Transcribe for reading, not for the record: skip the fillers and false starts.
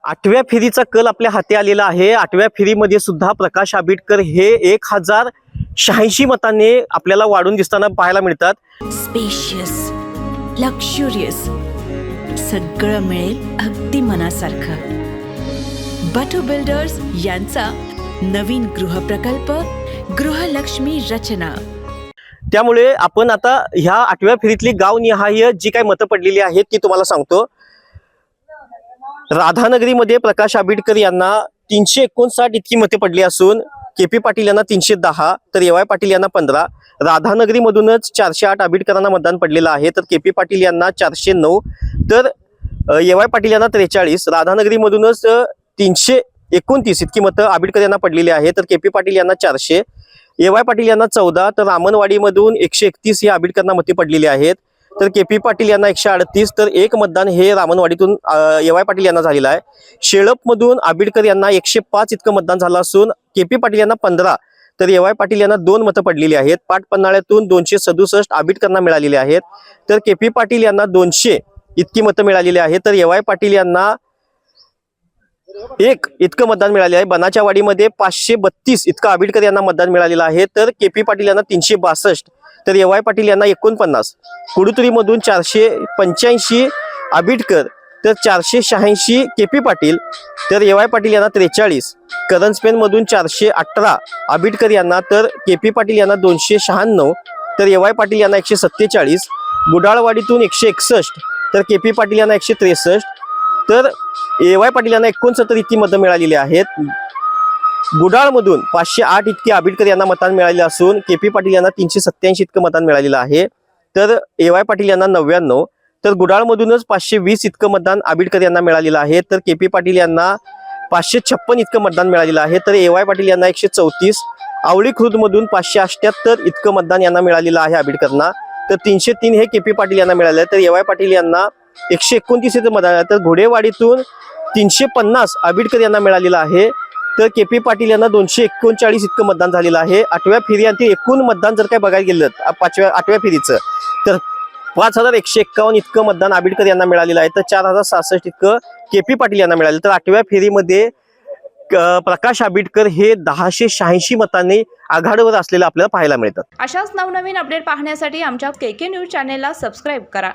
8व्या फेरीचा कल आपल्या हाती आलेला आहे। 8व्या फेरीमध्ये सुद्धा प्रकाश आंबेडकर हे 1086 मतांनी आपल्याला वाढून दिसताना पाहायला मिळतात। स्पेशियस, लक्झुरियस, सगळं मिळेल अगदी मनासारखं। बटू बिल्डर्स यांचा नवीन गृहप्रकल्प गृहलक्ष्मी रचना। त्यामुळे आपण आता ह्या 8व्या फेरीतली गावनिहाय जी काही मतं पडलेली आहेत ती तुम्हाला सांगतो। राधानगरीमध्ये प्रकाश आंबेडकर यांना 359 इतकी मते पडली असून केपी पाटील यांना 310 तर एवाय पाटील यांना 15। राधानगरीमधूनच 408 आंबेडकरांना मतदान पडलेलं आहे तर केपी पाटील यांना 409 तर एवाय पाटील यांना 43। राधानगरीमधूनच 329 इतकी मतं आंबेडकर यांना पडलेली आहे तर केपी पाटील यांना 400, एवाय पाटील यांना 14 तर रामनवाडीमधून 131 ही आंबेडकरांना मते पडलेली आहेत तर केपी पाटील यांना 138 तर एक मतदान हे रामनवाडीतून एवाय पाटील यांना झालेलं आहे। शेळपमधून आंबेडकर यांना 105 इतकं मतदान झालं असून केपी पाटील यांना 15 तर एवाय पाटील यांना 2 मतं पडलेली आहेत। पाटपन्हाळ्यातून 267 आंबेडकरांना मिळालेली आहेत तर केपी पाटील यांना 200 इतकी मतं मिळालेली आहेत तर एवाय पाटील यांना 1 इतकं मतदान मिळाले आहे। बनाच्या वाडीमध्ये 532 इतकं आंबेडकर यांना मतदान मिळालेलं आहे तर केपी पाटील यांना 362 तर एवाय पाटील यांना 49। कुडुतरीमधून 485 आंबेडकर तर 486 केपी पाटील तर एवाय पाटील यांना 43। करंजपेनमधून 418 आंबेडकर यांना तर केपी पाटील यांना 296 तर एवाय पाटील यांना 147। बुडाळवाडीतून 161 तर केपी पाटील यांना 163 तर एवाय पाटील यांना 69 इतकी मतं मिळालेली आहेत। बुडाळमधून 508 इतकी आंबेडकर यांना मतदान मिळाले असून केपी पाटील यांना 387 इतकं मतदान मिळालेलं आहे तर एवाय पाटील यांना 99 तर गुडाळमधूनच 520 इतकं मतदान आंबेडकर यांना मिळालेलं आहे तर केपी पाटील यांना 556 इतकं मतदान मिळालेलं आहे तर एवाय पाटील यांना 134। आवळी खुर्दमधून 578 इतकं मतदान यांना मिळालेलं आहे आंबेडकरांना तर 303 हे केपी पाटील यांना मिळाले आहे तर एवाय पाटील यांना 129 इतकं मतदान आहे तर घोडेवाडीतून 350 आंबेडकर यांना मिळालेलं आहे तर केपी पाटील यांना 239 इतकं मतदान झालेलं आहे। 8व्या फेरीतील एकूण मतदान जर काय बघायला गेलं 8व्या फेरीचं तर 5151 इतकं मतदान आंबेडकर यांना मिळालेलं आहे तर 4066 इतकं केपी पाटील यांना मिळाले तर 8व्या फेरीमध्ये प्रकाश आंबेडकर हे 1086 मतांनी आघाडीवर असलेलं आपल्याला पाहायला मिळतात। अशाच नवनवीन अपडेट पाहण्यासाठी आमच्या केके न्यूज चॅनेलला सबस्क्राईब करा।